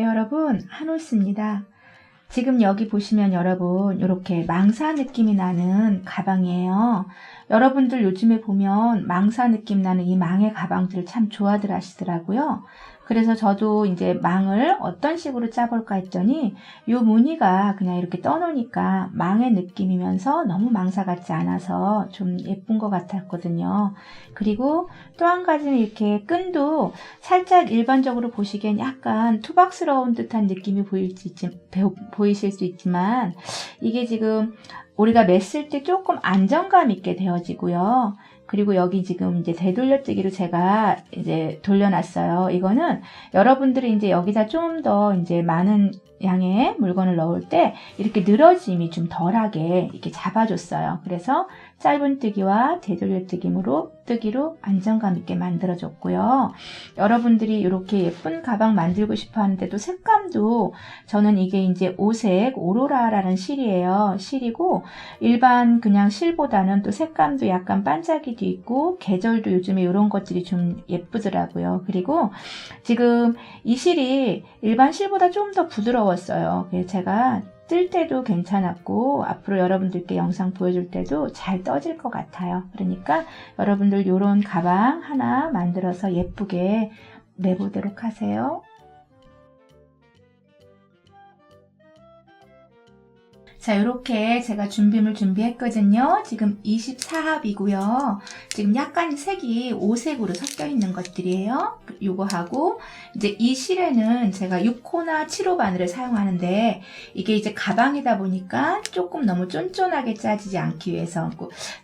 안녕하세요 여러분, 한올스입니다. 지금 여기 보시면 여러분 이렇게 망사 느낌이 나는 가방이에요. 여러분들 요즘에 보면 망사 느낌 나는 이 망의 가방들을 참 좋아들 하시더라고요. 그래서 저도 이제 망을 어떤 식으로 짜볼까 했더니 이 무늬가 그냥 이렇게 떠놓으니까 망의 느낌이면서 너무 망사 같지 않아서 좀 예쁜 것 같았거든요. 그리고 또 한 가지는 이렇게 끈도 살짝 일반적으로 보시기엔 약간 투박스러운 듯한 느낌이 보이실 수 있지만 이게 지금 우리가 맸을 때 조금 안정감 있게 되어지고요. 그리고 여기 지금 이제 되돌려뜨기로 제가 이제 돌려놨어요. 이거는 여러분들이 이제 여기다 좀 더 이제 많은 양의 물건을 넣을 때 이렇게 늘어짐이 좀 덜하게 이렇게 잡아줬어요. 그래서 짧은 뜨기와 되돌려뜨기로 안정감 있게 만들어줬고요. 여러분들이 이렇게 예쁜 가방 만들고 싶어 하는데도 색감도 저는 이게 이제 오색 오로라라는 실이에요. 실이고 일반 그냥 실보다는 또 색감도 약간 반짝이도 있고 계절도 요즘에 이런 것들이 좀 예쁘더라고요. 그리고 지금 이 실이 일반 실보다 좀 더 부드러웠어요. 그래서 제가 뜰 때도 괜찮았고 앞으로 여러분들께 영상 보여줄 때도 잘 떠질 것 같아요. 그러니까 여러분들 이런 가방 하나 만들어서 예쁘게 매보도록 하세요. 자, 이렇게 제가 준비물 준비했거든요. 지금 24합이고요. 지금 약간 색이 오색으로 섞여 있는 것들이에요. 요거하고 이제 이 실에는 제가 6호나 7호 바늘을 사용하는데 이게 이제 가방이다 보니까 조금 너무 쫀쫀하게 짜지지 않기 위해서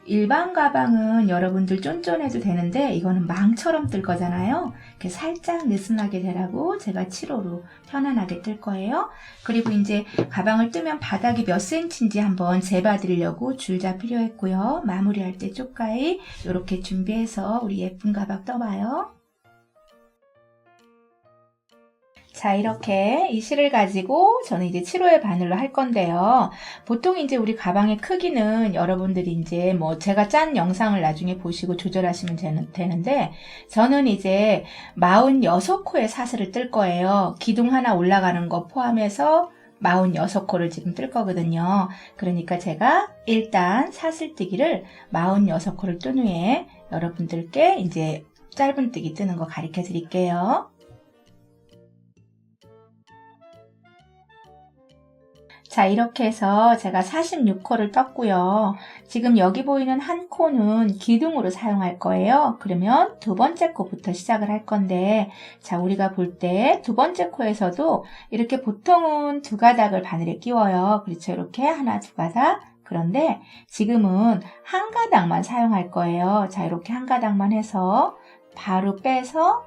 일반 가방은 여러분들 쫀쫀해도 되는데 이거는 망처럼 뜰 거잖아요. 이렇게 살짝 느슨하게 되라고 제가 7호로 편안하게 뜰 거예요. 그리고 이제 가방을 뜨면 바닥이 몇 cm인지 한번 재봐 드리려고 줄자 필요했고요. 마무리할 때 쪽가위 이렇게 준비해서 우리 예쁜 가방 떠봐요. 자, 이렇게 이 실을 가지고 저는 이제 7호의 바늘로 할 건데요. 보통 이제 우리 가방의 크기는 여러분들이 이제 뭐 제가 짠 영상을 나중에 보시고 조절하시면 되는데 저는 이제 46코의 사슬을 뜰 거예요. 기둥 하나 올라가는 거 포함해서 46코를 지금 뜰 거거든요. 그러니까 제가 일단 사슬뜨기를 46코를 뜬 후에 여러분들께 이제 짧은 뜨기 뜨는 거 가르쳐 드릴게요. 자, 이렇게 해서 제가 46코를 떴고요. 지금 여기 보이는 한 코는 기둥으로 사용할 거예요. 그러면 두 번째 코부터 시작을 할 건데, 자, 우리가 볼 때 두 번째 코에서도 이렇게 보통은 두 가닥을 바늘에 끼워요. 그렇죠? 이렇게 하나, 두 가닥. 그런데 지금은 한 가닥만 사용할 거예요. 자, 이렇게 한 가닥만 해서 바로 빼서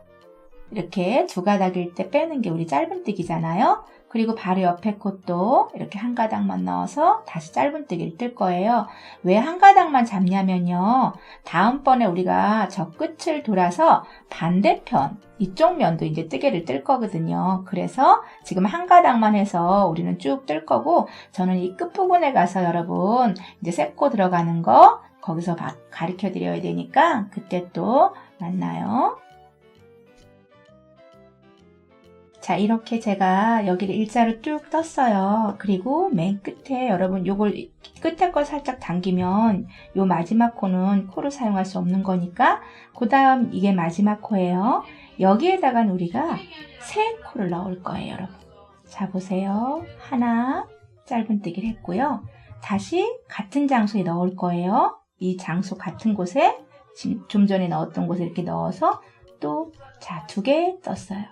이렇게 두 가닥일 때 빼는 게 우리 짧은뜨기잖아요. 그리고 바로 옆에 콧도 이렇게 한 가닥만 넣어서 다시 짧은뜨기를 뜰 거예요. 왜 한 가닥만 잡냐면요. 다음번에 우리가 저 끝을 돌아서 반대편 이쪽 면도 이제 뜨개를 뜰 거거든요. 그래서 지금 한 가닥만 해서 우리는 쭉 뜰 거고 저는 이 끝부분에 가서 여러분 이제 셉코 들어가는 거 거기서 가르쳐 드려야 되니까 그때 또 만나요. 자, 이렇게 제가 여기를 일자로 쭉 떴어요. 그리고 맨 끝에 여러분 요걸 끝에 걸 살짝 당기면 요 마지막 코는 코를 사용할 수 없는 거니까 그 다음 이게 마지막 코예요. 여기에다가 우리가 세 코를 넣을 거예요, 여러분. 자, 보세요. 하나 짧은뜨기를 했고요. 다시 같은 장소에 넣을 거예요. 이 장소 같은 곳에 좀 전에 넣었던 곳에 이렇게 넣어서 또 자, 2개 떴어요.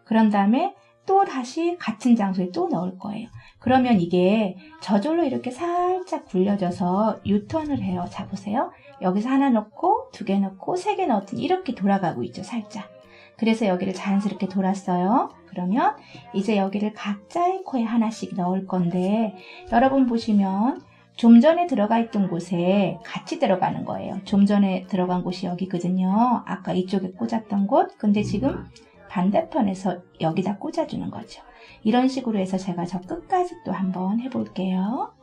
그런 다음에 또 다시 같은 장소에 또 넣을 거예요. 그러면 이게 저절로 이렇게 살짝 굴려져서 유턴을 해요. 자, 보세요. 여기서 하나 넣고 2개 넣고 3개 넣었더니 이렇게 돌아가고 있죠. 살짝. 그래서 여기를 자연스럽게 돌았어요. 그러면 이제 여기를 각자의 코에 하나씩 넣을 건데 여러분 보시면 좀 전에 들어가 있던 곳에 같이 들어가는 거예요. 좀 전에 들어간 곳이 여기거든요. 아까 이쪽에 꽂았던 곳. 근데 지금 반대편에서 여기다 꽂아주는 거죠. 이런 식으로 해서 제가 저 끝까지 또 한번 해볼게요.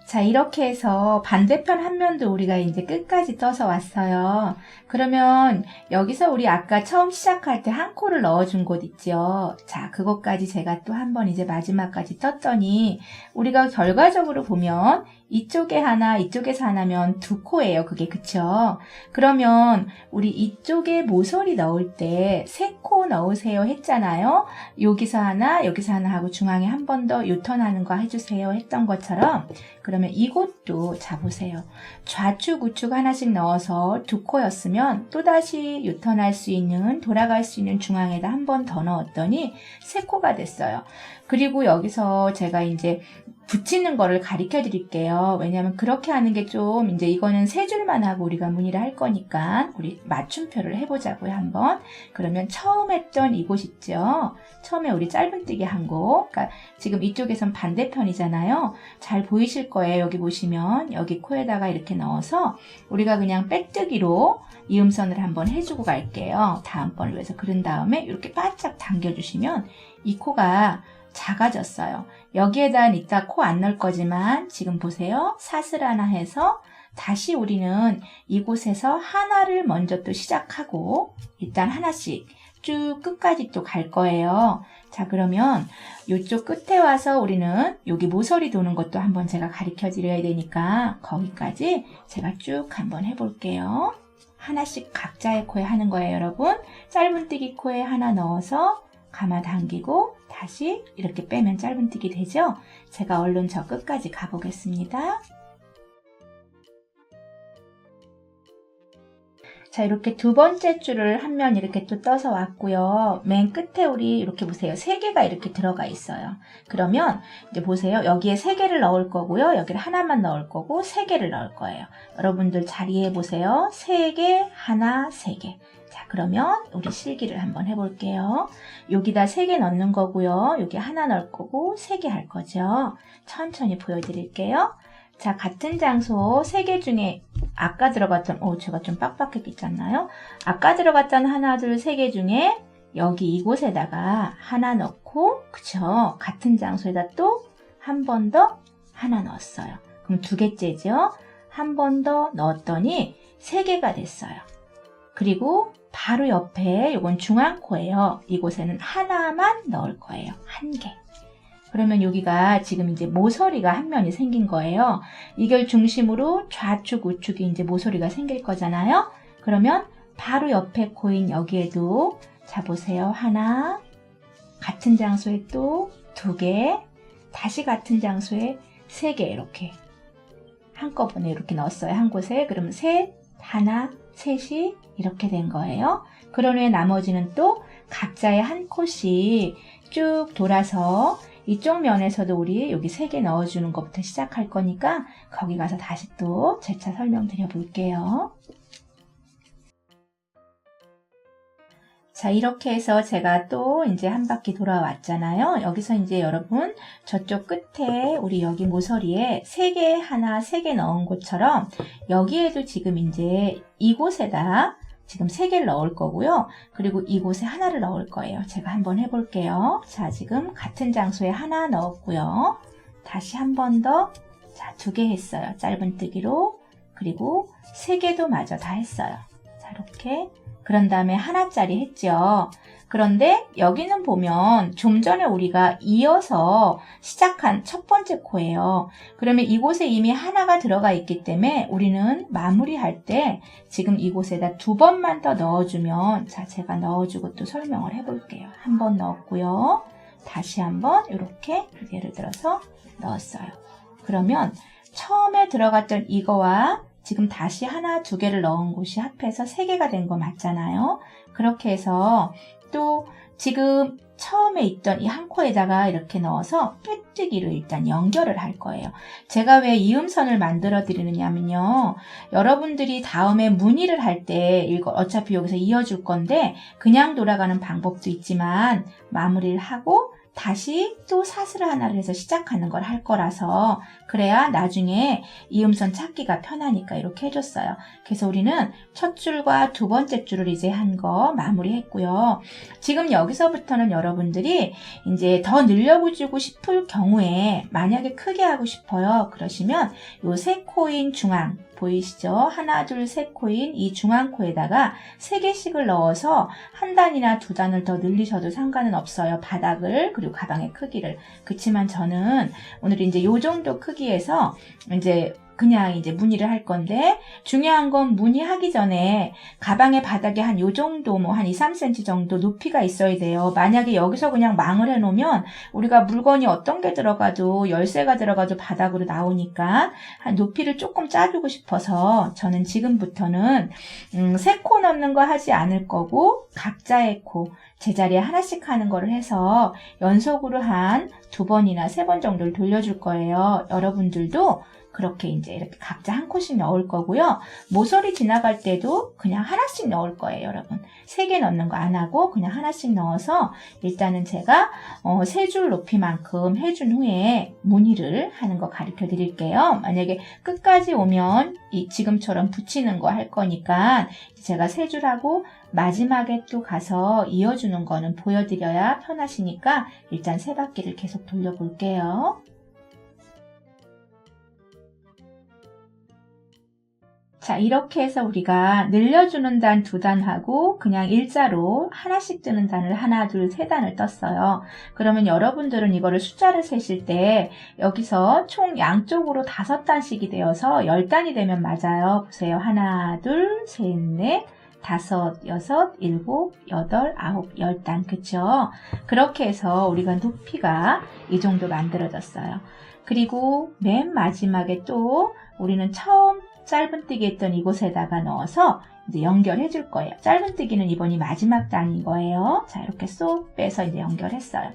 자, 이렇게 해서 반대편 한 면도 우리가 이제 끝까지 떠서 왔어요. 그러면 여기서 우리 아까 처음 시작할 때 한 코를 넣어준 곳 있죠. 자, 그것까지 제가 또 한 번 이제 마지막까지 떴더니 우리가 결과적으로 보면 이쪽에 하나, 이쪽에서 하나면 두 코예요. 그게 그쵸? 그러면 우리 이쪽에 모서리 넣을 때 세 코 넣으세요 했잖아요. 여기서 하나 하고 중앙에 한 번 더 유턴하는 거 해주세요 했던 것처럼 그러면 이곳도 자 보세요. 좌측 우측 하나씩 넣어서 두 코였으면 또다시 유턴할 수 있는 돌아갈 수 있는 중앙에다 한 번 더 넣었더니 세 코가 됐어요. 그리고 여기서 제가 이제 붙이는 거를 가르쳐 드릴게요. 왜냐하면 그렇게 하는 게 좀 이제 이거는 세 줄만 하고 우리가 문의를 할 거니까 우리 맞춤표를 해보자고요 한번. 그러면 처음 했던 이곳 있죠. 처음에 우리 짧은뜨기 한 곳. 그러니까 지금 이쪽에선 반대편이잖아요. 잘 보이실 거예요. 여기 보시면 여기 코에다가 이렇게 넣어서 우리가 그냥 빼뜨기로 이음선을 한번 해주고 갈게요. 다음번을 위해서. 그런 다음에 이렇게 바짝 당겨주시면 이 코가 작아졌어요. 여기에다 이따 코 안 넣을 거지만 지금 보세요. 사슬 하나 해서 다시 우리는 이곳에서 하나를 먼저 또 시작하고 일단 하나씩 쭉 끝까지 또 갈 거예요. 자, 그러면 이쪽 끝에 와서 우리는 여기 모서리 도는 것도 한번 제가 가르쳐 드려야 되니까 거기까지 제가 쭉 한번 해볼게요. 하나씩 각자의 코에 하는 거예요, 여러분. 짧은뜨기 코에 하나 넣어서 감아 당기고 다시 이렇게 빼면 짧은뜨기 되죠? 제가 얼른 저 끝까지 가보겠습니다. 자, 이렇게 두 번째 줄을 한 면 이렇게 또 떠서 왔고요. 맨 끝에 우리 이렇게 보세요. 세 개가 이렇게 들어가 있어요. 그러면 이제 보세요. 여기에 세 개를 넣을 거고요. 여기를 하나만 넣을 거고 세 개를 넣을 거예요. 여러분들 잘 이해해 보세요. 세 개, 하나, 세 개. 자, 그러면 우리 실기를 한번 해볼게요. 여기다 3개 넣는 거고요. 여기 하나 넣을 거고 3개 할 거죠. 천천히 보여드릴게요. 자, 같은 장소 3개 중에 아까 들어갔던, 제가 좀 빡빡했지 않나요? 아까 들어갔던 하나, 둘, 3개 중에 여기 이곳에다가 하나 넣고, 그쵸? 같은 장소에다 또 한 번 더 하나 넣었어요. 그럼 2개째죠? 한 번 더 넣었더니 3개가 됐어요. 그리고 바로 옆에 이건 중앙코예요. 이곳에는 하나만 넣을 거예요. 1개. 그러면 여기가 지금 이제 모서리가 한 면이 생긴 거예요. 이걸 중심으로 좌측 우측이 이제 모서리가 생길 거잖아요. 그러면 바로 옆에 코인 여기에도 자 보세요. 하나, 같은 장소에 또 2개, 다시 같은 장소에 3개 이렇게 한꺼번에 이렇게 넣었어요. 한 곳에. 그러면 셋, 하나, 셋이 이렇게 된 거예요. 그런 후에 나머지는 또 각자의 한 콧씩 쭉 돌아서 이쪽 면에서도 우리 여기 3개 넣어주는 것부터 시작할 거니까 거기 가서 다시 또 재차 설명드려 볼게요. 자, 이렇게 해서 제가 또 이제 한 바퀴 돌아왔잖아요. 여기서 이제 여러분 저쪽 끝에 우리 여기 모서리에 3개 하나 3개 넣은 것처럼 여기에도 지금 이제 이곳에다 지금 3개를 넣을 거고요. 그리고 이곳에 하나를 넣을 거예요. 제가 한번 해볼게요. 자, 지금 같은 장소에 하나 넣었고요. 다시 한 번 더, 자, 2개 했어요. 짧은뜨기로. 그리고 3개도 마저 다 했어요. 자, 이렇게. 그런 다음에 하나짜리 했죠. 그런데 여기는 보면 좀 전에 우리가 이어서 시작한 첫 번째 코예요. 그러면 이곳에 이미 하나가 들어가 있기 때문에 우리는 마무리할 때 지금 이곳에다 2번만 더 넣어주면, 자, 제가 넣어주고 또 설명을 해볼게요. 한 번 넣었고요. 다시 한번 이렇게 예를 들어서 넣었어요. 그러면 처음에 들어갔던 이거와 지금 다시 하나, 2개를 넣은 곳이 합해서 3개가 된 거 맞잖아요. 그렇게 해서 또 지금 처음에 있던 이 한 코에다가 이렇게 넣어서 빼뜨기로 일단 연결을 할 거예요. 제가 왜 이음선을 만들어 드리느냐면요. 여러분들이 다음에 문의를 할 때 이거 어차피 여기서 이어줄 건데 그냥 돌아가는 방법도 있지만 마무리를 하고 다시 또 사슬을 하나를 해서 시작하는 걸 할 거라서 그래야 나중에 이음선 찾기가 편하니까 이렇게 해줬어요. 그래서 우리는 첫 줄과 두 번째 줄을 이제 한 거 마무리했고요. 지금 여기서부터는 여러분들이 이제 더 늘려주고 싶을 경우에 만약에 크게 하고 싶어요. 그러시면 요 세 코인 중앙 보이시죠? 하나, 둘, 세 코인 이 중앙 코에다가 3개씩을 넣어서 한 단이나 두 단을 더 늘리셔도 상관은 없어요. 바닥을 그리고 가방의 크기를. 그렇지만 저는 오늘 이제 요 정도 크기에서 이제 그냥 이제 무늬를 할 건데 중요한 건 무늬하기 전에 가방의 바닥에 한 요 정도 뭐 한 2, 3cm 정도 높이가 있어야 돼요. 만약에 여기서 그냥 망을 해놓으면 우리가 물건이 어떤 게 들어가도 열쇠가 들어가도 바닥으로 나오니까 한 높이를 조금 짜주고 싶어서 저는 지금부터는 3코 넣는 거 하지 않을 거고 각자의 코 제자리에 하나씩 하는 거를 해서 연속으로 한 2번이나 3번 정도를 돌려줄 거예요. 여러분들도 그렇게 이제 이렇게 각자 한 코씩 넣을 거고요. 모서리 지나갈 때도 그냥 하나씩 넣을 거예요, 여러분. 3개 넣는 거 안 하고 그냥 하나씩 넣어서 일단은 제가 3줄 높이만큼 해준 후에 무늬를 하는 거 가르쳐 드릴게요. 만약에 끝까지 오면 지금처럼 붙이는 거 할 거니까 제가 3줄 하고 마지막에 또 가서 이어주는 거는 보여드려야 편하시니까 일단 3바퀴를 계속 돌려볼게요. 자, 이렇게 해서 우리가 늘려주는 단 2단 하고 그냥 일자로 하나씩 뜨는 단을 하나, 둘, 3단을 떴어요. 그러면 여러분들은 이거를 숫자를 세실 때 여기서 총 양쪽으로 5단씩이 되어서 10단이 되면 맞아요. 보세요. 하나, 둘, 셋, 넷, 5, 6, 7, 8, 9, 10단. 그쵸? 그렇게 해서 우리가 높이가 이 정도 만들어졌어요. 그리고 맨 마지막에 또 우리는 처음 짧은뜨기 했던 이곳에다가 넣어서 이제 연결해 줄 거예요. 짧은뜨기는 이번이 마지막 단인 거예요. 자, 이렇게 쏙 빼서 이제 연결했어요.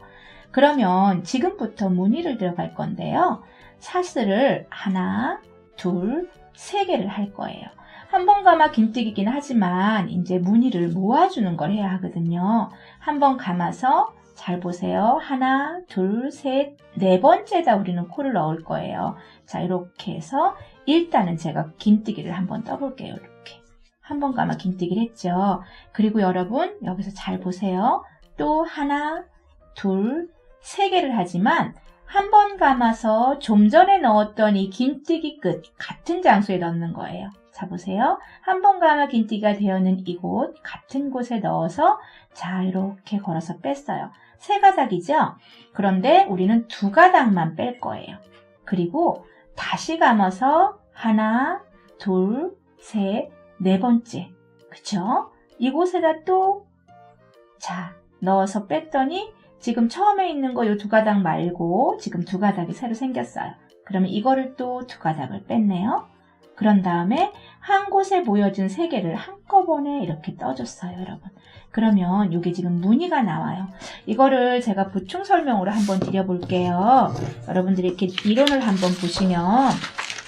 그러면 지금부터 무늬를 들어갈 건데요. 사슬을 하나, 둘, 3개를 할 거예요. 한 번 감아 긴뜨기긴 하지만 이제 무늬를 모아주는 걸 해야 하거든요. 한 번 감아서 잘 보세요. 하나, 둘, 셋, 4번째다 우리는 코를 넣을 거예요. 자, 이렇게 해서 일단은 제가 긴뜨기를 한번 떠볼게요. 이렇게. 한 번 감아 긴뜨기를 했죠. 그리고 여러분 여기서 잘 보세요. 또 하나, 둘, 3개를 하지만 한 번 감아서 좀 전에 넣었던 이 긴뜨기 끝 같은 장소에 넣는 거예요. 자, 보세요. 한 번 감아 긴뜨기가 되어있는 이곳 같은 곳에 넣어서 자, 이렇게 걸어서 뺐어요. 3가닥이죠? 그런데 우리는 2가닥만 뺄 거예요. 그리고 다시 감아서 하나, 둘, 셋, 4번째. 그쵸? 이곳에다 또 자, 넣어서 뺐더니 지금 처음에 있는 거 요 2가닥 말고 지금 2가닥이 새로 생겼어요. 그러면 이거를 또 2가닥을 뺐네요. 그런 다음에 한 곳에 모여진 3개를 한꺼번에 이렇게 떠줬어요, 여러분. 그러면 이게 지금 무늬가 나와요. 이거를 제가 보충 설명으로 한번 드려볼게요. 여러분들이 이렇게 이론을 한번 보시면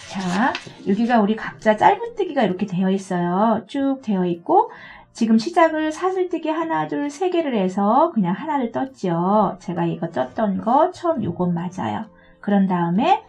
자, 여기가 우리 각자 짧은뜨기가 이렇게 되어 있어요. 쭉 되어 있고 지금 시작을 사슬뜨기 하나, 둘, 3개를 해서 그냥 하나를 떴죠. 제가 이거 떴던 거 처음 요건 맞아요. 그런 다음에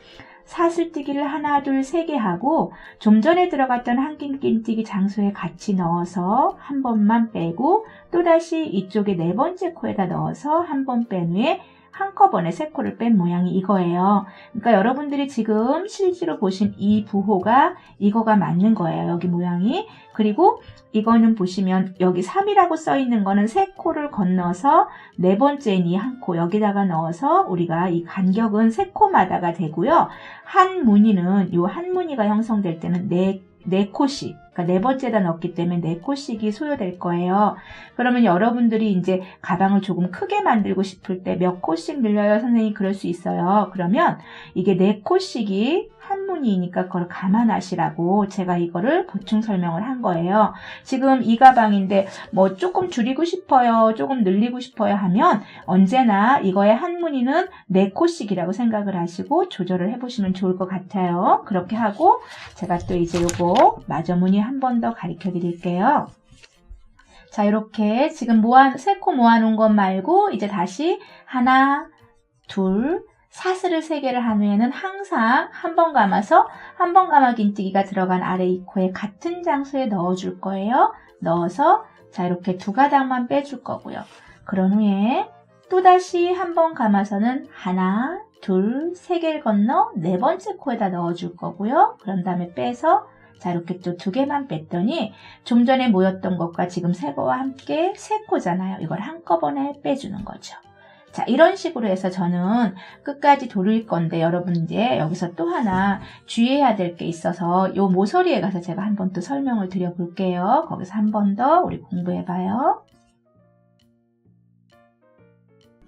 사슬뜨기를 하나, 둘, 3개 하고 좀 전에 들어갔던 한길긴뜨기 장소에 같이 넣어서 한 번만 빼고 또다시 이쪽에 4번째 코에다 넣어서 한 번 뺀 후에 한꺼번에 3코를 뺀 모양이 이거예요. 그러니까 여러분들이 지금 실제로 보신 이 부호가 이거가 맞는 거예요. 여기 모양이. 그리고 이거는 보시면 여기 3이라고 써 있는 거는 3코를 건너서 4번째인 이 한 코 여기다가 넣어서 우리가 이 간격은 3코마다가 되고요. 한 무늬는 이 한 무늬가 형성될 때는 4코씩 그러니까 4번째다 넣었기 때문에 4코씩이 소요될 거예요. 그러면 여러분들이 이제 가방을 조금 크게 만들고 싶을 때 몇 코씩 늘려요? 선생님 그럴 수 있어요. 그러면 이게 4코씩이 한 무늬이니까 그걸 감안하시라고 제가 이거를 보충 설명을 한 거예요. 지금 이 가방인데 뭐 조금 줄이고 싶어요, 조금 늘리고 싶어요 하면 언제나 이거의 한 무늬는 4코씩이라고 생각을 하시고 조절을 해보시면 좋을 것 같아요. 그렇게 하고 제가 또 이제 요거 마저 무늬 한 번 더 가르쳐 드릴게요. 자, 이렇게 지금 3코 모아놓은 것 말고 이제 다시 하나, 둘, 사슬을 3개를 한 후에는 항상 한 번 감아서 한 번 감아 긴뜨기가 들어간 아래 이 코에 같은 장소에 넣어줄 거예요. 넣어서 자 이렇게 2가닥만 빼줄 거고요. 그런 후에 또다시 한 번 감아서는 하나, 둘, 3개를 건너 4번째 코에다 넣어줄 거고요. 그런 다음에 빼서 자 이렇게 또 2개만 뺐더니 좀 전에 모였던 것과 지금 새 거와 함께 3코잖아요. 이걸 한꺼번에 빼주는 거죠. 자 이런 식으로 해서 저는 끝까지 돌릴 건데 여러분 이제 여기서 또 하나 주의해야 될 게 있어서 요 모서리에 가서 제가 한 번 또 설명을 드려 볼게요. 거기서 한 번 더 우리 공부해 봐요.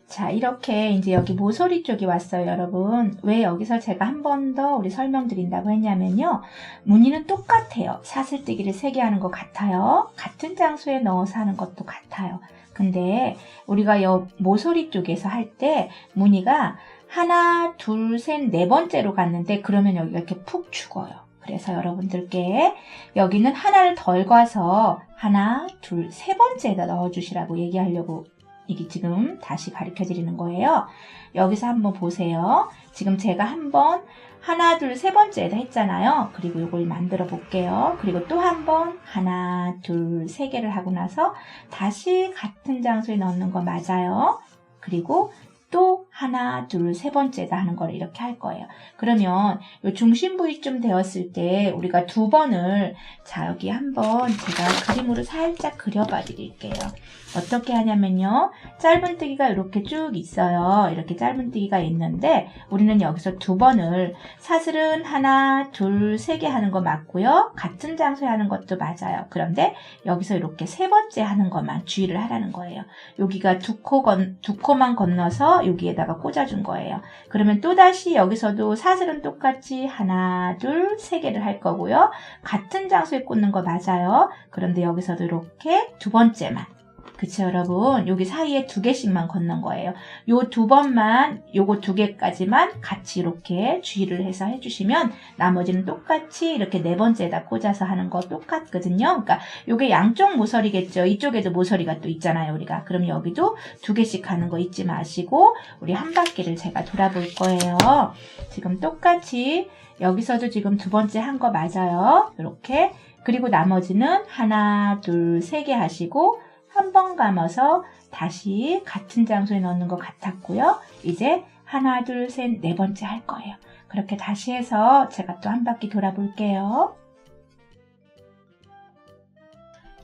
자 이렇게 이제 여기 모서리 쪽이 왔어요 여러분. 왜 여기서 제가 한 번 더 우리 설명드린다고 했냐면요. 무늬는 똑같아요. 사슬뜨기를 3개 하는 것 같아요. 같은 장소에 넣어서 하는 것도 같아요. 근데 우리가 이 모서리 쪽에서 할 때 무늬가 하나, 둘, 셋, 4번째로 갔는데 그러면 여기가 이렇게 푹 죽어요. 그래서 여러분들께 여기는 하나를 덜 가서 하나, 둘, 3번째에다 넣어주시라고 얘기하려고 이게 지금 다시 가르쳐 드리는 거예요. 여기서 한번 보세요. 지금 제가 한번 하나, 둘, 3번째에다 했잖아요. 그리고 이걸 만들어 볼게요. 그리고 또 한 번 하나, 둘, 3개를 하고 나서 다시 같은 장소에 넣는 거 맞아요. 그리고 또 하나, 둘, 3번째다 하는 거를 이렇게 할 거예요. 그러면 이 중심 부위쯤 되었을 때 우리가 2번을 자 여기 한번 제가 그림으로 살짝 그려봐 드릴게요. 어떻게 하냐면요. 짧은뜨기가 이렇게 쭉 있어요. 이렇게 짧은뜨기가 있는데 우리는 여기서 2번을 사슬은 하나, 둘, 3개 하는 거 맞고요. 같은 장소에 하는 것도 맞아요. 그런데 여기서 이렇게 3번째 하는 것만 주의를 하라는 거예요. 여기가 2코만 건너서 여기에다가 꽂아준 거예요. 그러면 또다시 여기서도 사슬은 똑같이 하나, 둘, 3개를 할 거고요. 같은 장소에 꽂는 거 맞아요. 그런데 여기서도 이렇게 2번째만. 그쵸 여러분? 여기 사이에 2개씩만 건넌 거예요. 요 2번만 요거 2개까지만 같이 이렇게 주의를 해서 해주시면 나머지는 똑같이 이렇게 4번째에다 꽂아서 하는 거 똑같거든요. 그러니까 요게 양쪽 모서리겠죠. 이쪽에도 모서리가 또 있잖아요 우리가. 그럼 여기도 2개씩 하는 거 잊지 마시고 우리 한 바퀴를 제가 돌아볼 거예요. 지금 똑같이 여기서도 지금 2번째 한 거 맞아요. 이렇게. 그리고 나머지는 하나, 둘, 3개 하시고 한 번 감아서 다시 같은 장소에 넣는 것 같았고요. 이제 하나, 둘, 셋, 4번째 할 거예요. 그렇게 다시 해서 제가 또 한 바퀴 돌아볼게요.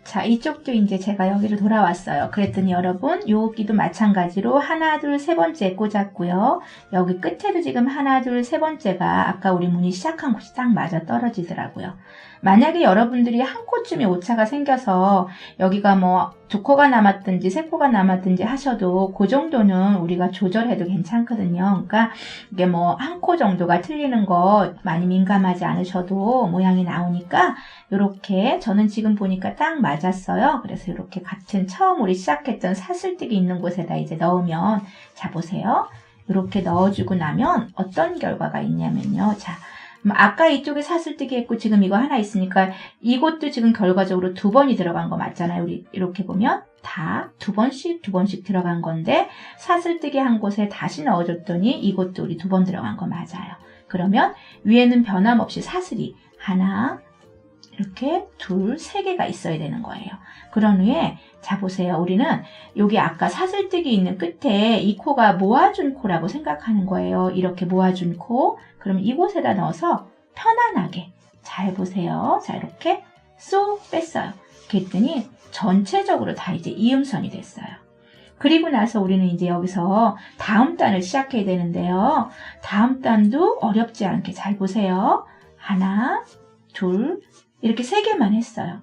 자, 이쪽도 이제 제가 여기로 돌아왔어요. 그랬더니 여러분, 여기도 마찬가지로 하나, 둘, 3번째 꽂았고요. 여기 끝에도 지금 하나, 둘, 3번째가 아까 우리 무늬 시작한 곳이 딱 맞아 떨어지더라고요. 만약에 여러분들이 한 코쯤에 오차가 생겨서 여기가 뭐 2코가 남았든지 3코가 남았든지 하셔도 그 정도는 우리가 조절해도 괜찮거든요. 그러니까 이게 뭐 한 코 정도가 틀리는 거 많이 민감하지 않으셔도 모양이 나오니까 이렇게 저는 지금 보니까 딱 맞았어요. 그래서 이렇게 같은 처음 우리 시작했던 사슬뜨기 있는 곳에다 이제 넣으면 자 보세요. 이렇게 넣어주고 나면 어떤 결과가 있냐면요. 자 아까 이쪽에 사슬뜨기 했고 지금 이거 하나 있으니까 이것도 지금 결과적으로 2번이 들어간 거 맞잖아요. 우리 이렇게 보면 다 2번씩 들어간 건데 사슬뜨기 한 곳에 다시 넣어줬더니 이것도 우리 2번 들어간 거 맞아요. 그러면 위에는 변함없이 사슬이 하나, 이렇게 둘, 3개가 있어야 되는 거예요. 그런 후에 자 보세요. 우리는 여기 아까 사슬뜨기 있는 끝에 이 코가 모아준 코라고 생각하는 거예요. 이렇게 모아준 코. 그럼 이곳에다 넣어서 편안하게 잘 보세요. 자 이렇게 쏙 뺐어요. 그랬더니 전체적으로 다 이제 이음선이 됐어요. 그리고 나서 우리는 이제 여기서 다음 단을 시작해야 되는데요. 다음 단도 어렵지 않게 잘 보세요. 하나, 둘, 이렇게 3개만 했어요.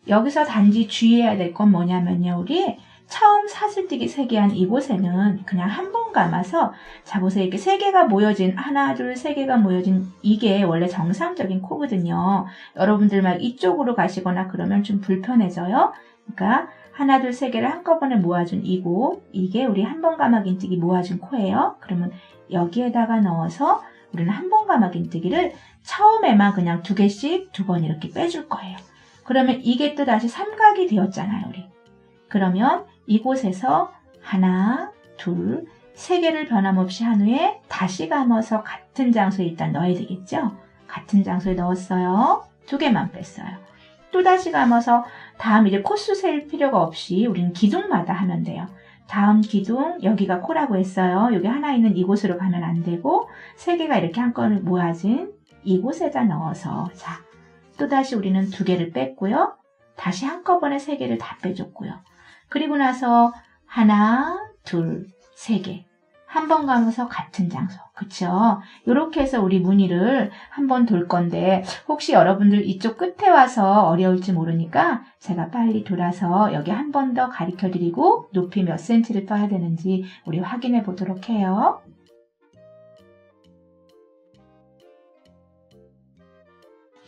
여기서 단지 주의해야 될 건 뭐냐면요. 우리 처음 사슬뜨기 3개 한 이곳에는 그냥 한 번 감아서 자 보세요. 이렇게 3개가 모여진 하나, 둘, 3개가 모여진 이게 원래 정상적인 코거든요. 여러분들 막 이쪽으로 가시거나 그러면 좀 불편해져요. 그러니까 하나, 둘, 3개를 한꺼번에 모아준 이곳 이게 우리 한 번 감아 긴뜨기 모아준 코예요. 그러면 여기에다가 넣어서 우리는 한 번 감아 긴뜨기를 처음에만 그냥 2개씩 2번 이렇게 빼줄 거예요. 그러면 이게 또 다시 삼각이 되었잖아요, 우리. 그러면 이곳에서 하나, 둘, 세 개를 변함없이 한 후에 다시 감아서 같은 장소에 일단 넣어야 되겠죠? 같은 장소에 넣었어요. 두 개만 뺐어요. 또 다시 감아서 다음 이제 코수 셀 필요가 없이 우리는 기둥마다 하면 돼요. 다음 기둥, 여기가 코라고 했어요. 여기 하나 있는 이곳으로 가면 안 되고 세 개가 이렇게 한꺼번에 모아진 이곳에다 넣어서 자, 또다시 우리는 두 개를 뺐고요. 다시 한꺼번에 세 개를 다 빼줬고요. 그리고 나서 하나, 둘, 세 개. 한 번 감아서 같은 장소. 그쵸? 이렇게 해서 우리 무늬를 한번 돌 건데 혹시 여러분들 이쪽 끝에 와서 어려울지 모르니까 제가 빨리 돌아서 여기 한 번 더 가르쳐 드리고 높이 몇 센치를 떠야 되는지 우리 확인해 보도록 해요.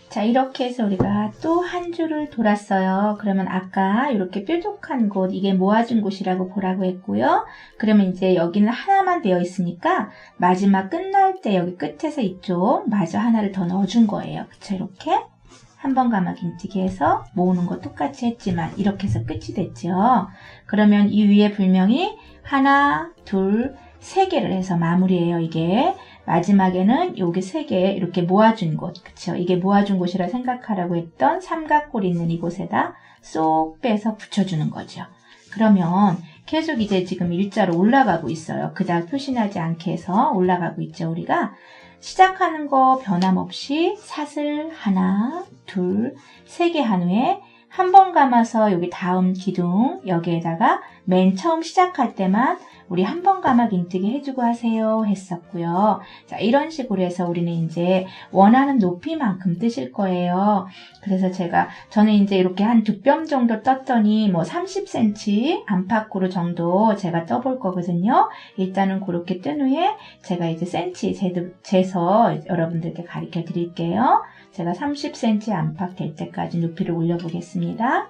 자, 이렇게 해서 우리가 또 한 줄을 돌았어요. 그러면 아까 이렇게 뾰족한 곳, 이게 모아준 곳이라고 보라고 했고요. 그러면 이제 여기는 하나만 되어 있으니까 마지막 끝날 때 여기 끝에서 이쪽 마저 하나를 더 넣어준 거예요. 그쵸? 이렇게 한 번 감아 긴뜨기 해서 모으는 거 똑같이 했지만 이렇게 해서 끝이 됐죠. 그러면 이 위에 불명이 하나, 둘, 세 개를 해서 마무리예요. 이게 마지막에는 여기 세 개 이렇게 모아준 곳, 그쵸? 이게 모아준 곳이라 생각하라고 했던 삼각골 있는 이곳에다 쏙 빼서 붙여주는 거죠. 그러면 계속 이제 지금 일자로 올라가고 있어요. 그닥 표시나지 않게 해서 올라가고 있죠. 우리가 시작하는 거 변함없이 사슬 하나, 둘, 세 개 한 후에 한 번 감아서 여기 다음 기둥 여기에다가 맨 처음 시작할 때만 우리 한 번 감아 긴뜨기 해주고 하세요 했었고요. 자, 이런 식으로 해서 우리는 이제 원하는 높이만큼 뜨실 거예요. 그래서 저는 이제 이렇게 한 2뼘 정도 떴더니 뭐 30cm 안팎으로 정도 제가 떠볼 거거든요. 일단은 그렇게 뜬 후에 제가 이제 센치 재서 여러분들께 가르쳐 드릴게요. 제가 30cm 안팎 될 때까지 높이를 올려 보겠습니다.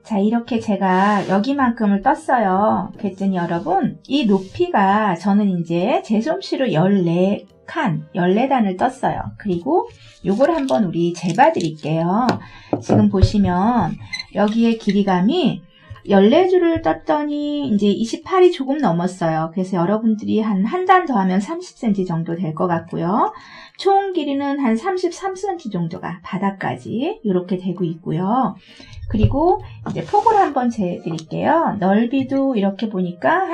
자, 이렇게 제가 여기만큼을 떴어요. 그랬더니 여러분, 이 높이가 저는 이제 제 솜씨로 14단을 떴어요. 그리고 요걸 한번 우리 재봐 드릴게요. 지금 보시면 여기에 길이감이 14줄을 떴더니 이제 28이 조금 넘었어요. 그래서 여러분들이 한 단 더 하면 30cm 정도 될 것 같고요. 총 길이는 한 33cm 정도가 바닥까지 이렇게 되고 있고요. 그리고 이제 폭을 한번 재드릴게요. 넓이도 이렇게 보니까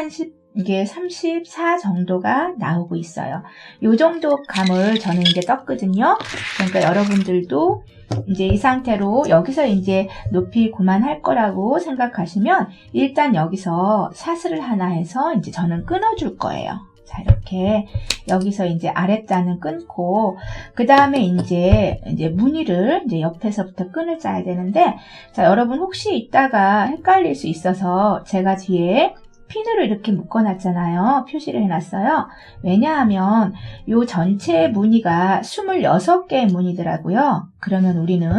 이게 34 정도가 나오고 있어요. 요 정도 감을 저는 이제 떴거든요. 그러니까 여러분들도 이제 이 상태로 여기서 이제 높이 그만할 거라고 생각하시면 일단 여기서 사슬을 하나 해서 이제 저는 끊어줄 거예요. 자, 이렇게 여기서 이제 아랫단은 끊고 그 다음에 이제 무늬를 이제 옆에서부터 끈을 짜야 되는데, 자, 여러분 혹시 이따가 헷갈릴 수 있어서 제가 뒤에 핀으로 이렇게 묶어놨잖아요. 표시를 해놨어요. 왜냐하면 이 전체 무늬가 26개의 무늬더라고요. 그러면 우리는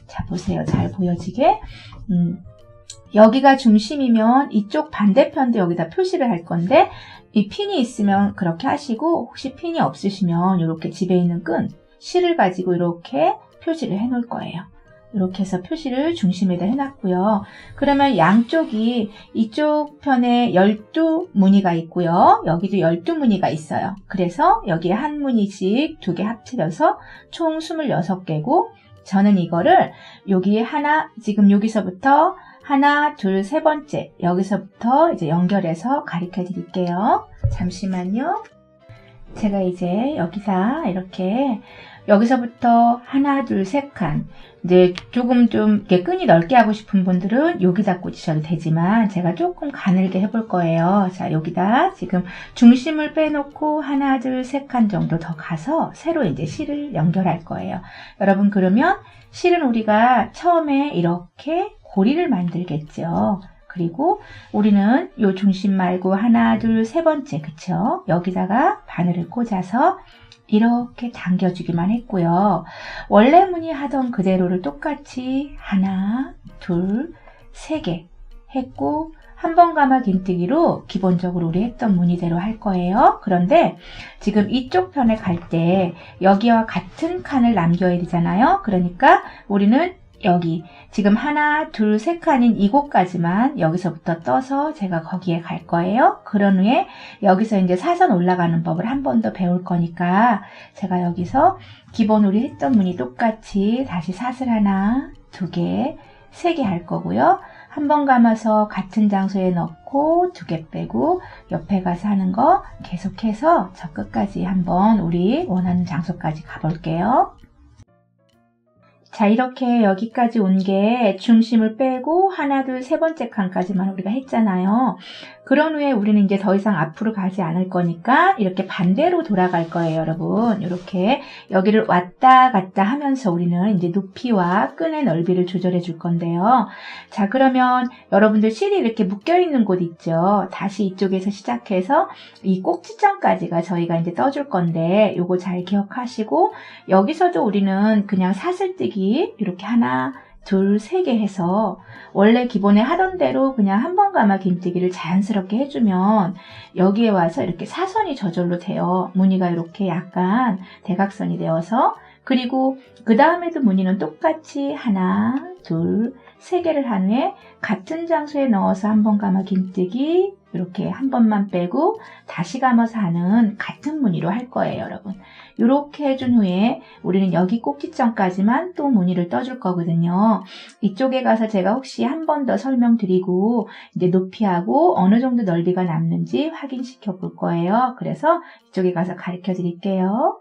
자, 보세요. 잘 보여지게 여기가 중심이면 이쪽 반대편도 여기다 표시를 할 건데, 이 핀이 있으면 그렇게 하시고 혹시 핀이 없으시면 이렇게 집에 있는 끈, 실을 가지고 이렇게 표시를 해 놓을 거예요. 이렇게 해서 표시를 중심에다 해놨고요. 그러면 양쪽이 이쪽 편에 12무늬가 있고요. 여기도 12무늬가 있어요. 그래서 여기에 한 무늬씩 2개 합쳐져서 총 26개고, 저는 이거를 여기에 지금 여기서부터 하나, 둘, 세 번째 여기서부터 이제 연결해서 가르쳐 드릴게요. 잠시만요. 제가 이제 여기서부터 하나, 둘, 세 칸. 이제 조금 좀 이렇게 끈이 넓게 하고 싶은 분들은 여기다 꽂으셔도 되지만 제가 조금 가늘게 해볼 거예요. 자, 여기다 지금 중심을 빼놓고 하나, 둘, 세 칸 정도 더 가서 새로 이제 실을 연결할 거예요. 여러분, 그러면 실은 우리가 처음에 이렇게 고리를 만들겠죠. 그리고 우리는 요 중심 말고 하나, 둘, 세 번째, 그쵸? 여기다가 바늘을 꽂아서 이렇게 당겨주기만 했고요. 원래 무늬 하던 그대로를 똑같이 하나, 둘, 세 개 했고, 한 번 감아 긴뜨기로 기본적으로 우리 했던 무늬대로 할 거예요. 그런데 지금 이쪽 편에 갈 때 여기와 같은 칸을 남겨야 되잖아요. 그러니까 우리는 여기 지금 하나, 둘, 세 칸인 이곳까지만 여기서부터 떠서 제가 거기에 갈 거예요. 그런 후에 여기서 이제 사선 올라가는 법을 한 번 더 배울 거니까 제가 여기서 기본 우리 했던 무늬 똑같이 다시 사슬 하나, 두 개, 세 개 할 거고요. 한 번 감아서 같은 장소에 넣고 두 개 빼고 옆에 가서 하는 거 계속해서 저 끝까지 한번 우리 원하는 장소까지 가볼게요. 자, 이렇게 여기까지 온 게 중심을 빼고 하나, 둘, 세 번째 칸까지만 우리가 했잖아요. 그런 후에 우리는 이제 더 이상 앞으로 가지 않을 거니까 이렇게 반대로 돌아갈 거예요, 여러분. 이렇게 여기를 왔다 갔다 하면서 우리는 이제 높이와 끈의 넓이를 조절해 줄 건데요. 자, 그러면 여러분들 실이 이렇게 묶여 있는 곳 있죠. 다시 이쪽에서 시작해서 이 꼭지점까지가 저희가 이제 떠줄 건데 요거 잘 기억하시고 여기서도 우리는 그냥 사슬뜨기 이렇게 하나, 둘, 세 개 해서 원래 기본에 하던 대로 그냥 한 번 감아 긴뜨기를 자연스럽게 해주면 여기에 와서 이렇게 사선이 저절로 돼요. 무늬가 이렇게 약간 대각선이 되어서 그리고 그 다음에도 무늬는 똑같이 하나, 둘, 세 개를 한 후에 같은 장소에 넣어서 한 번 감아 긴뜨기 이렇게 한 번만 빼고 다시 감아서 하는 같은 무늬로 할 거예요, 여러분. 이렇게 해준 후에 우리는 여기 꼭지점까지만 또 무늬를 떠줄 거거든요. 이쪽에 가서 제가 혹시 한 번 더 설명드리고 이제 높이하고 어느 정도 넓이가 남는지 확인시켜 볼 거예요. 그래서 이쪽에 가서 가르쳐 드릴게요.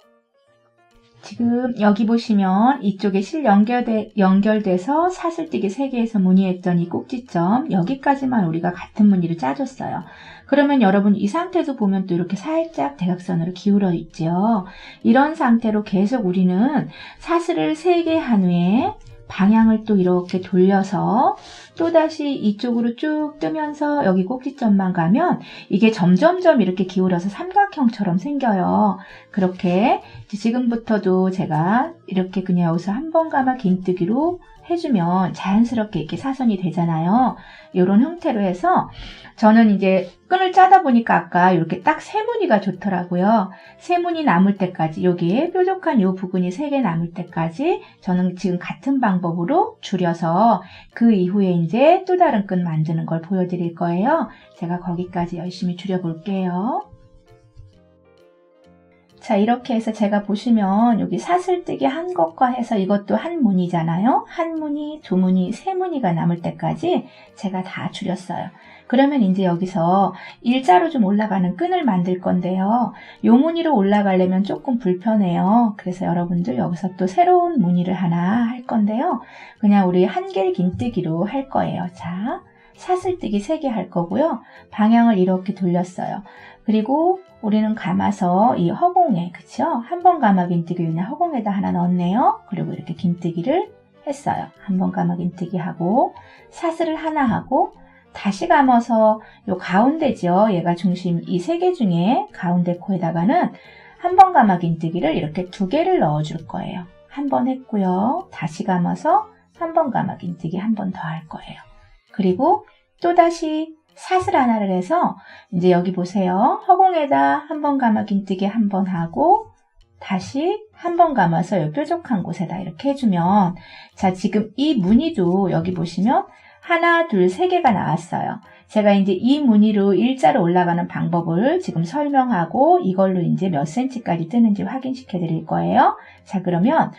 지금 여기 보시면 이쪽에 실 연결돼서 사슬뜨기 3개에서 무늬했던 이 꼭지점 여기까지만 우리가 같은 무늬를 짜줬어요. 그러면 여러분 이 상태도 보면 또 이렇게 살짝 대각선으로 기울어 있죠. 이런 상태로 계속 우리는 사슬을 3개 한 후에 방향을 또 이렇게 돌려서 또다시 이쪽으로 쭉 뜨면서 여기 꼭지점만 가면 이게 점점점 이렇게 기울어서 삼각형처럼 생겨요. 그렇게 지금부터도 제가 이렇게 그냥 여기서 한 번 감아 긴뜨기로 해주면 자연스럽게 이렇게 사선이 되잖아요. 이런 형태로 해서 저는 이제 끈을 짜다 보니까 아까 이렇게 딱 세 무늬가 좋더라고요. 세 무늬 남을 때까지 여기에 뾰족한 이 부분이 3개 남을 때까지 저는 지금 같은 방법으로 줄여서 그 이후에 이제 또 다른 끈 만드는 걸 보여드릴 거예요. 제가 거기까지 열심히 줄여볼게요. 자, 이렇게 해서 제가 보시면 여기 사슬뜨기 한 것과 해서 이것도 한 무늬잖아요. 한 무늬, 두 무늬, 세 무늬가 남을 때까지 제가 다 줄였어요. 그러면 이제 여기서 일자로 좀 올라가는 끈을 만들 건데요. 요 무늬로 올라가려면 조금 불편해요. 그래서 여러분들 여기서 또 새로운 무늬를 하나 할 건데요. 그냥 우리 한길 긴뜨기로 할 거예요. 자, 사슬뜨기 3개 할 거고요. 방향을 이렇게 돌렸어요. 그리고 우리는 감아서 이 허공에, 그쵸? 한 번 감아 긴뜨기 그냥 허공에다 하나 넣었네요. 그리고 이렇게 긴뜨기를 했어요. 한 번 감아 긴뜨기 하고 사슬을 하나 하고 다시 감아서 요 가운데죠. 얘가 중심 이 3개 중에 가운데 코에다가는 한 번 감아 긴뜨기를 이렇게 2개를 넣어줄 거예요. 한 번 했고요. 다시 감아서 한 번 감아 긴뜨기 한 번 더 할 거예요. 그리고 또다시 사슬 하나를 해서 이제 여기 보세요. 허공에다 한 번 감아 긴뜨기 한 번 하고 다시 한 번 감아서 이 뾰족한 곳에다 이렇게 해주면 자, 지금 이 무늬도 여기 보시면 하나, 둘, 3개가 나왔어요. 제가 이제 이 무늬로 일자로 올라가는 방법을 지금 설명하고 이걸로 이제 몇 cm까지 뜨는지 확인시켜 드릴 거예요. 자, 그러면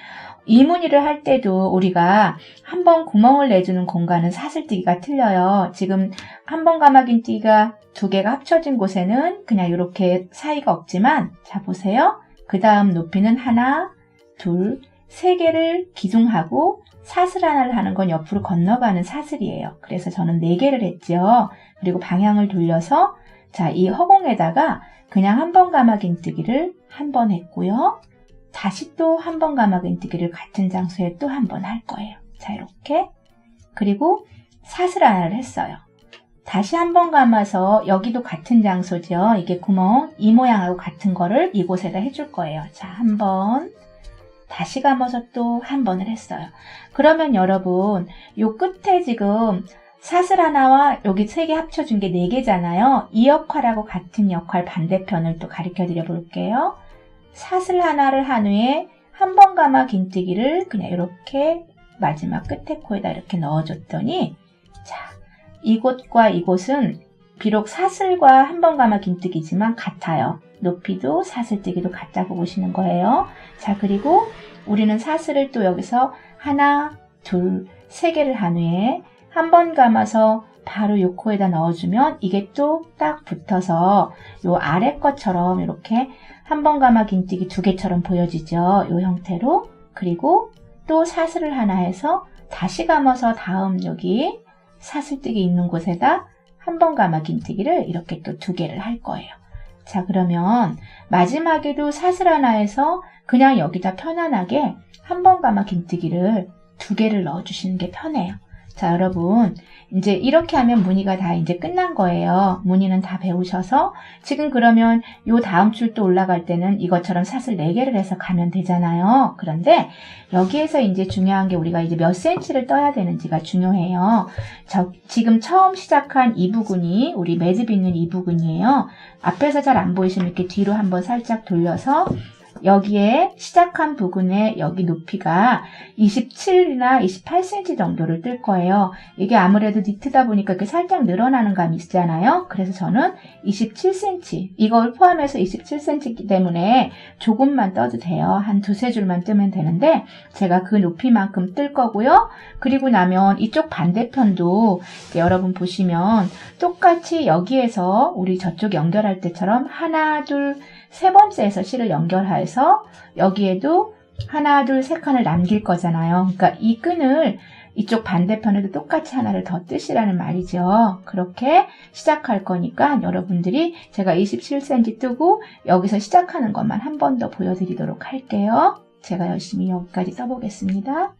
이 무늬를 할 때도 우리가 한 번 구멍을 내주는 공간은 사슬뜨기가 틀려요. 지금 한 번 감아 긴뜨기가 2개가 합쳐진 곳에는 그냥 이렇게 사이가 없지만 자, 보세요. 그 다음 높이는 하나, 둘, 3개를 기둥하고 사슬 하나를 하는 건 옆으로 건너가는 사슬이에요. 그래서 저는 4개를 했죠. 그리고 방향을 돌려서 자, 이 허공에다가 그냥 한 번 감아 긴뜨기를 한 번 했고요. 다시 또 한 번 감아 긴뜨기를 같은 장소에 또 한 번 할 거예요. 자, 이렇게. 그리고 사슬 하나를 했어요. 다시 한 번 감아서 여기도 같은 장소죠. 이게 구멍 이 모양하고 같은 거를 이곳에다 해줄 거예요. 자, 한 번. 다시 감아서 또 한 번을 했어요. 그러면 여러분 요 끝에 지금 사슬 하나와 여기 3개 합쳐준 게 4개잖아요. 이 역할하고 같은 역할 반대편을 또 가르쳐 드려 볼게요. 사슬 하나를 한 후에 한 번 감아 긴뜨기를 그냥 이렇게 마지막 끝에 코에다 이렇게 넣어줬더니, 자, 이곳과 이곳은 비록 사슬과 한 번 감아 긴뜨기지만 같아요. 높이도 사슬뜨기도 같다고 보시는 거예요. 자, 그리고 우리는 사슬을 또 여기서 하나, 둘, 세 개를 한 후에 한 번 감아서 바로 요 코에다 넣어주면 이게 또 딱 붙어서 요 아래 것처럼 이렇게 한 번 감아 긴뜨기 두 개처럼 보여지죠. 요 형태로. 그리고 또 사슬을 하나 해서 다시 감아서 다음 여기 사슬뜨기 있는 곳에다 한 번 감아 긴뜨기를 이렇게 또 두 개를 할 거예요. 자, 그러면 마지막에도 사슬 하나 해서 그냥 여기다 편안하게 한 번 감아 긴뜨기를 두 개를 넣어주시는 게 편해요. 자, 여러분, 이제 이렇게 하면 무늬가 다 이제 끝난 거예요. 무늬는 다 배우셔서 지금 그러면 요 다음 줄 또 올라갈 때는 이것처럼 사슬 4개를 해서 가면 되잖아요. 그런데 여기에서 이제 중요한 게 우리가 이제 몇 센치를 떠야 되는지가 중요해요. 지금 처음 시작한 이 부분이 우리 매듭 있는 이 부분이에요. 앞에서 잘 안 보이시면 이렇게 뒤로 한번 살짝 돌려서 여기에 시작한 부분에 여기 높이가 27이나 28cm 정도를 뜰 거예요. 이게 아무래도 니트다 보니까 이렇게 살짝 늘어나는 감이 있잖아요. 그래서 저는 27cm, 이걸 포함해서 27cm이기 때문에 조금만 떠도 돼요. 한 두세 줄만 뜨면 되는데 제가 그 높이만큼 뜰 거고요. 그리고 나면 이쪽 반대편도 여러분 보시면 똑같이 여기에서 우리 저쪽 연결할 때처럼 하나, 둘, 세 번째에서 실을 연결해서 여기에도 하나, 둘, 세 칸을 남길 거잖아요. 그러니까 이 끈을 이쪽 반대편에도 똑같이 하나를 더 뜨시라는 말이죠. 그렇게 시작할 거니까 여러분들이 제가 27cm 뜨고 여기서 시작하는 것만 한 번 더 보여드리도록 할게요. 제가 열심히 여기까지 떠보겠습니다.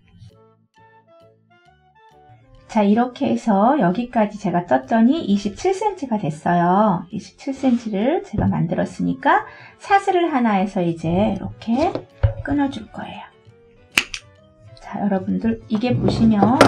자, 이렇게 해서 여기까지 제가 떴더니 27cm가 됐어요. 27cm를 제가 만들었으니까 사슬을 하나 해서 이제 이렇게 끊어줄 거예요. 자, 여러분들 이게 보시면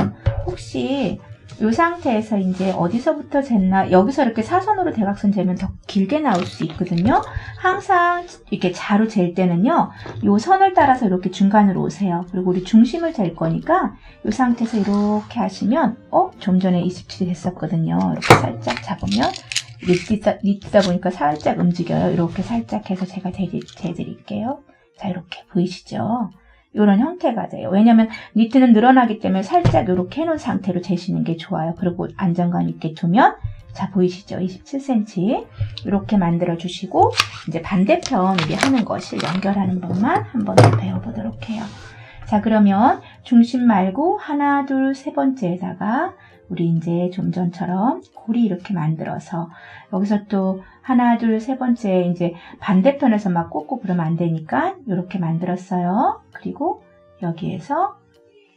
혹시 이 상태에서 이제 어디서부터 쟀나, 여기서 이렇게 사선으로 대각선 재면 더 길게 나올 수 있거든요. 항상 이렇게 자로 잴 때는요, 이 선을 따라서 이렇게 중간으로 오세요. 그리고 우리 중심을 잴 거니까 이 상태에서 이렇게 하시면 좀 전에 27이 됐었거든요. 이렇게 살짝 잡으면 니트다 보니까 살짝 움직여요. 이렇게 살짝 해서 제가 재드릴게요. 자, 이렇게 보이시죠? 이런 형태가 돼요. 왜냐면 니트는 늘어나기 때문에 살짝 이렇게 해놓은 상태로 재시는 게 좋아요. 그리고 안정감 있게 두면, 자, 보이시죠? 27cm 이렇게 만들어 주시고 이제 반대편 우리 하는 것을 연결하는 법만 한 번 더 배워보도록 해요. 자, 그러면 중심 말고 하나, 둘, 세 번째에다가 우리 이제 좀 전처럼 고리 이렇게 만들어서 여기서 또 하나, 둘, 세 번째 이제 반대편에서 막 꽂고 그러면 안 되니까 이렇게 만들었어요. 그리고 여기에서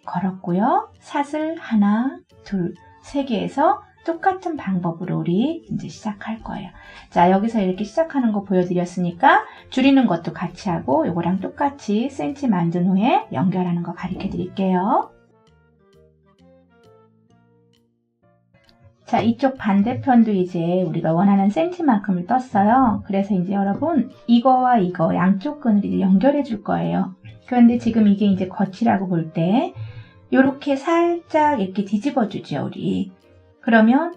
걸었고요. 사슬 하나, 둘, 세 개에서 똑같은 방법으로 우리 이제 시작할 거예요. 자, 여기서 이렇게 시작하는 거 보여드렸으니까 줄이는 것도 같이 하고 이거랑 똑같이 센치 만든 후에 연결하는 거 가르쳐 드릴게요. 자, 이쪽 반대편도 이제 우리가 원하는 센치만큼을 떴어요. 그래서 이제 여러분 이거와 이거 양쪽 끈을 이제 연결해 줄 거예요. 그런데 지금 이게 이제 겉이라고 볼 때 이렇게 살짝 이렇게 뒤집어 주죠, 우리. 그러면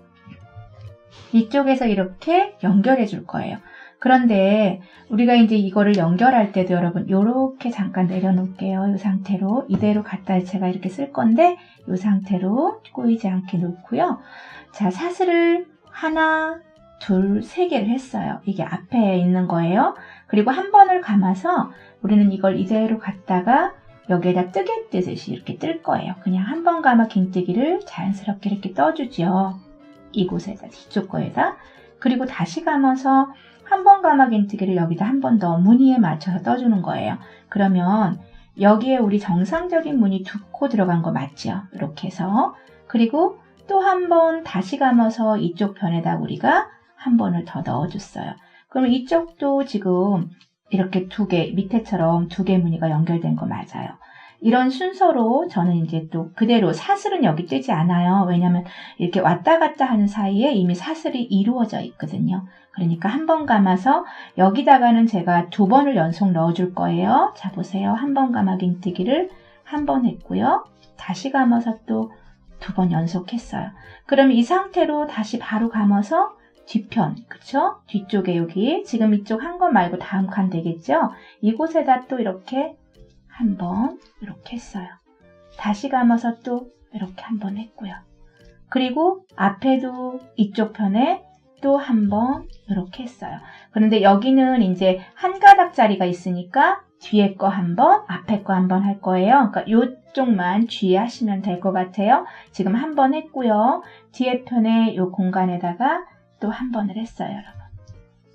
이쪽에서 이렇게 연결해 줄 거예요. 그런데 우리가 이제 이거를 연결할 때도 여러분 이렇게 잠깐 내려놓을게요. 이 상태로 이대로 갖다 제가 이렇게 쓸 건데 이 상태로 꼬이지 않게 놓고요. 자, 사슬을 하나, 둘, 세 개를 했어요. 이게 앞에 있는 거예요. 그리고 한 번을 감아서 우리는 이걸 이대로 갖다가 여기에다 뜨개 뜨듯이 이렇게 뜰 거예요. 그냥 한 번 감아 긴뜨기를 자연스럽게 이렇게 떠주죠. 이곳에다, 뒤쪽 거에다. 그리고 다시 감아서 한 번 감아 긴뜨기를 여기다 한 번 더 무늬에 맞춰서 떠주는 거예요. 그러면 여기에 우리 정상적인 무늬 2코 들어간 거 맞죠? 이렇게 해서. 그리고 또 한 번 다시 감아서 이쪽 편에다 우리가 한 번을 더 넣어줬어요. 그럼 이쪽도 지금 이렇게 두 개, 밑에처럼 두 개 무늬가 연결된 거 맞아요. 이런 순서로 저는 이제 또 그대로 사슬은 여기 뜨지 않아요. 왜냐면 이렇게 왔다 갔다 하는 사이에 이미 사슬이 이루어져 있거든요. 그러니까 한 번 감아서 여기다가는 제가 2번을 연속 넣어줄 거예요. 자, 보세요. 한 번 감아 긴뜨기를 한 번 했고요. 다시 감아서 또 2번 연속했어요. 그럼 이 상태로 다시 바로 감아서 뒤편, 그쵸? 뒤쪽에 여기 지금 이쪽 한 건 말고 다음 칸 되겠죠? 이곳에다 또 이렇게 한 번 이렇게 했어요. 다시 감아서 또 이렇게 한 번 했고요. 그리고 앞에도 이쪽 편에 또 한 번 이렇게 했어요. 그런데 여기는 이제 한 가닥짜리가 있으니까 뒤에 거 한 번, 앞에 거 한 번 할 거예요. 그러니까 이쪽만 주의하시면 될 것 같아요. 지금 한 번 했고요. 뒤에 편에 이 공간에다가 또 한 번을 했어요, 여러분.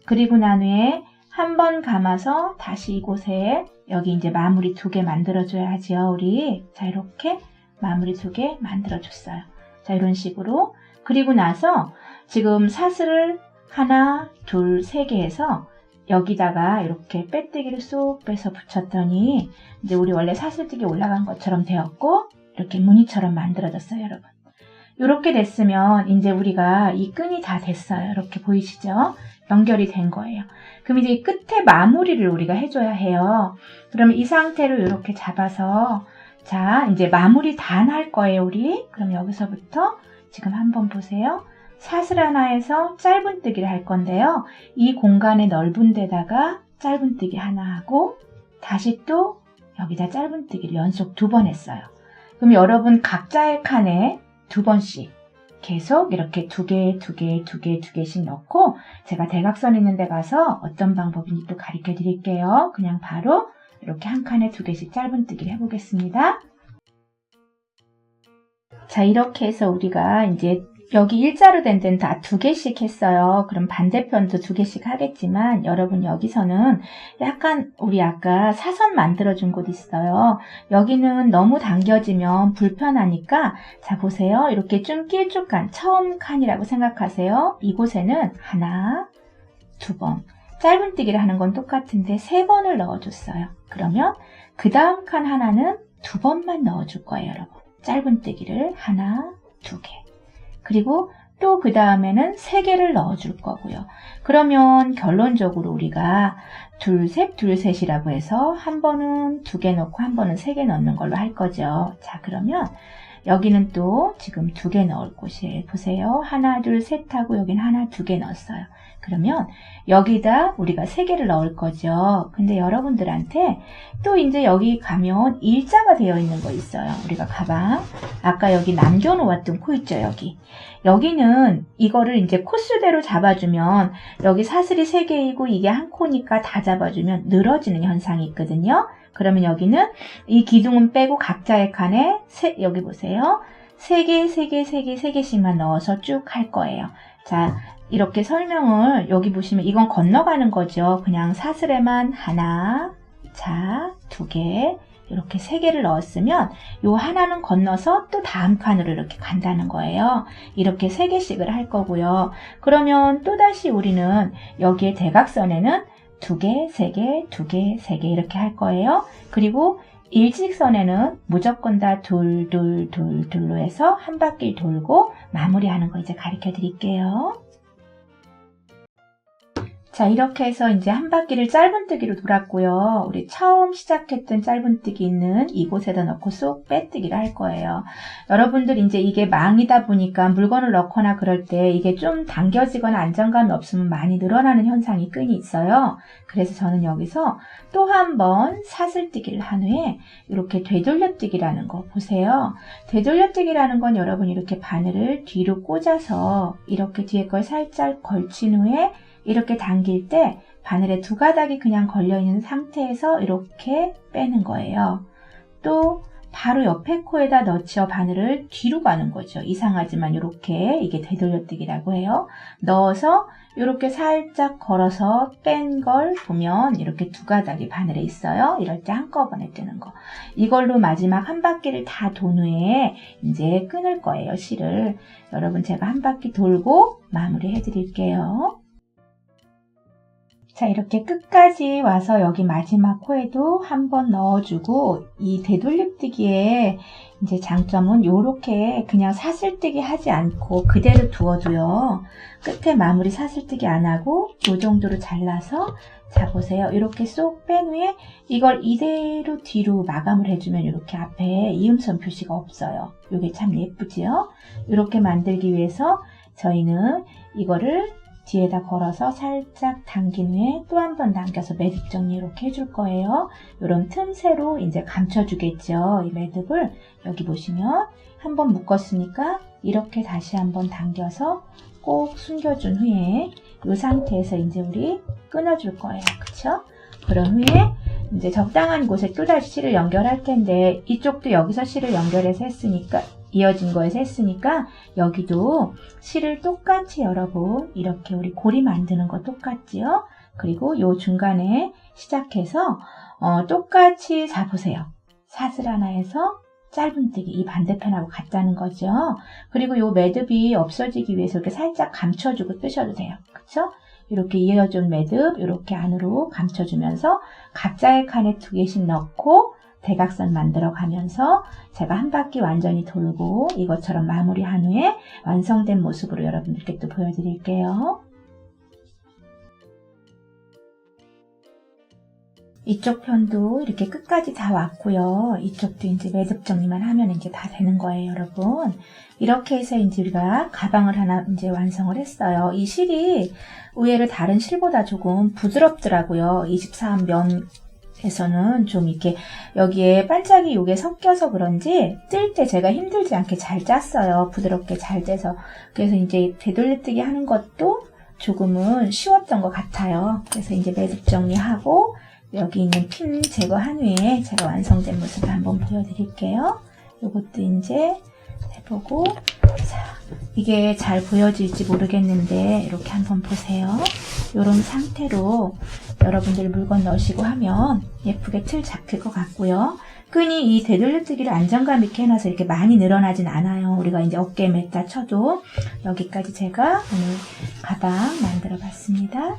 그리고 난 후에 한 번 감아서 다시 이곳에 여기 이제 마무리 2개 만들어줘야 하죠, 우리. 자, 이렇게 마무리 2개 만들어줬어요. 자, 이런 식으로. 그리고 나서 지금 사슬을 하나, 둘, 3개 해서 여기다가 이렇게 빼뜨기를 쏙 빼서 붙였더니 이제 우리 원래 사슬뜨기 올라간 것처럼 되었고 이렇게 무늬처럼 만들어졌어요, 여러분. 이렇게 됐으면 이제 우리가 이 끈이 다 됐어요. 이렇게 보이시죠? 연결이 된 거예요. 그럼 이제 이 끝에 마무리를 우리가 해줘야 해요. 그러면 이 상태로 이렇게 잡아서 자, 이제 마무리 단 할 거예요, 우리. 그럼 여기서부터 지금 한번 보세요. 사슬 하나에서 짧은뜨기를 할 건데요. 이 공간의 넓은 데다가 짧은뜨기 하나 하고 다시 또 여기다 짧은뜨기를 연속 2번 했어요. 그럼 여러분 각자의 칸에 2번씩 계속 이렇게 2개, 2개, 2개, 2개씩 넣고 제가 대각선 있는 데 가서 어떤 방법인지 또 가르쳐 드릴게요. 그냥 바로 이렇게 한 칸에 2개씩 짧은뜨기를 해보겠습니다. 자, 이렇게 해서 우리가 이제 여기 일자로 된 데는 다 2개씩 했어요. 그럼 반대편도 2개씩 하겠지만 여러분 여기서는 약간 우리 아까 사선 만들어준 곳 있어요. 여기는 너무 당겨지면 불편하니까 자 보세요. 이렇게 좀 길쭉한 처음 칸이라고 생각하세요. 이곳에는 하나, 2번 짧은뜨기를 하는 건 똑같은데 3번을 넣어줬어요. 그러면 그 다음 칸 하나는 2번만 넣어줄 거예요, 여러분. 짧은뜨기를 하나, 2개. 그리고 또 그 다음에는 3개를 넣어줄 거고요. 그러면 결론적으로 우리가 둘셋, 둘셋이라고 해서 한 번은 2개 넣고 한 번은 3개 넣는 걸로 할 거죠. 자, 그러면 여기는 또 지금 2개 넣을 곳이에요. 보세요. 하나, 둘, 셋 하고 여기는 하나, 2개 넣었어요. 그러면 여기다 우리가 3개를 넣을 거죠. 근데 여러분들한테 또 이제 여기 가면 일자가 되어 있는 거 있어요. 우리가 가방. 아까 여기 남겨놓았던 코 있죠, 여기. 여기는 이거를 이제 코수대로 잡아주면 여기 사슬이 3개이고 이게 한 코니까 다 잡아주면 늘어지는 현상이 있거든요. 그러면 여기는 이 기둥은 빼고 각자의 칸에 여기 보세요. 3개, 3개, 3개, 3개씩만 넣어서 쭉 할 거예요. 자, 이렇게 설명을 여기 보시면 이건 건너가는 거죠. 그냥 사슬에만 하나, 자, 2개, 이렇게 3개를 넣었으면 요 하나는 건너서 또 다음 칸으로 이렇게 간다는 거예요. 이렇게 3개씩을 할 거고요. 그러면 또다시 우리는 여기에 대각선에는 2개, 3개, 2개, 3개 이렇게 할 거예요. 그리고 일직선에는 무조건 다 둘, 둘, 둘, 둘로 해서 한 바퀴 돌고 마무리하는 거 이제 가르쳐 드릴게요. 자, 이렇게 해서 이제 한 바퀴를 짧은뜨기로 돌았고요. 우리 처음 시작했던 짧은뜨기 있는 이곳에다 넣고 쏙 빼뜨기를 할 거예요. 여러분들 이제 이게 망이다 보니까 물건을 넣거나 그럴 때 이게 좀 당겨지거나 안정감이 없으면 많이 늘어나는 현상이 끈이 있어요. 그래서 저는 여기서 또 한 번 사슬뜨기를 한 후에 이렇게 되돌려뜨기라는 거 보세요. 되돌려뜨기라는 건 여러분 이렇게 바늘을 뒤로 꽂아서 이렇게 뒤에 걸 살짝 걸친 후에 이렇게 당길 때 바늘에 2가닥이 그냥 걸려있는 상태에서 이렇게 빼는 거예요. 또 바로 옆에 코에다 넣죠. 바늘을 뒤로 가는 거죠. 이상하지만 이렇게 이게 되돌려뜨기라고 해요. 넣어서 이렇게 살짝 걸어서 뺀 걸 보면 이렇게 2가닥이 바늘에 있어요. 이럴 때 한꺼번에 뜨는 거. 이걸로 마지막 한 바퀴를 다 돈 후에 이제 끊을 거예요. 실을. 여러분 제가 한 바퀴 돌고 마무리 해드릴게요. 자, 이렇게 끝까지 와서 여기 마지막 코에도 한번 넣어주고, 이 되돌립뜨기의 이제 장점은 요렇게 그냥 사슬뜨기 하지 않고 그대로 두어도요. 끝에 마무리 사슬뜨기 안 하고 요 정도로 잘라서, 자 보세요. 이렇게 쏙 뺀 후에 이걸 이대로 뒤로 마감을 해주면 이렇게 앞에 이음선 표시가 없어요. 이게 참 예쁘지요? 이렇게 만들기 위해서 저희는 이거를 뒤에다 걸어서 살짝 당긴 후에 또 한 번 당겨서 매듭 정리 이렇게 해줄 거예요. 이런 틈새로 이제 감춰주겠죠. 이 매듭을 여기 보시면 한번 묶었으니까 이렇게 다시 한번 당겨서 꼭 숨겨준 후에 이 상태에서 이제 우리 끊어줄 거예요. 그쵸? 그런 후에 이제 적당한 곳에 또다시 실을 연결할 텐데, 이쪽도 여기서 실을 연결해서 했으니까, 이어진 거에서 했으니까 여기도 실을 똑같이 여러분 이렇게 우리 고리 만드는 거 똑같지요? 그리고 요 중간에 시작해서 똑같이 잡으세요. 사슬 하나에서 짧은뜨기, 이 반대편하고 같다는 거죠. 그리고 요 매듭이 없어지기 위해서 이렇게 살짝 감춰주고 뜨셔도 돼요. 그쵸? 이렇게 이어준 매듭 이렇게 안으로 감춰주면서 각자의 칸에 2개씩 넣고 대각선 만들어 가면서 제가 한 바퀴 완전히 돌고 이것처럼 마무리한 후에 완성된 모습으로 여러분들께 또 보여드릴게요. 이쪽 편도 이렇게 끝까지 다 왔고요. 이쪽도 이제 매듭 정리만 하면 이제 다 되는 거예요, 여러분. 이렇게 해서 이제 우리가 가방을 하나 이제 완성을 했어요. 이 실이 의외로 다른 실보다 조금 부드럽더라고요. 23면 에서는 좀 이렇게 여기에 반짝이 요게 섞여서 그런지 뜰 때 제가 힘들지 않게 잘 짰어요. 부드럽게 잘 돼서. 그래서 이제 되돌리뜨기 하는 것도 조금은 쉬웠던 것 같아요. 그래서 이제 매듭 정리하고 여기 있는 핀 제거한 후에 제가 완성된 모습을 한번 보여드릴게요. 요것도 이제 해보고, 자, 이게 잘 보여질지 모르겠는데 이렇게 한번 보세요. 이런 상태로 여러분들 물건 넣으시고 하면 예쁘게 틀 잡힐 것 같고요. 끈이 이 되돌려뜨기를 안정감 있게 해놔서 이렇게 많이 늘어나진 않아요. 우리가 이제 어깨에 맸다 쳐도. 여기까지 제가 오늘 가방 만들어 봤습니다.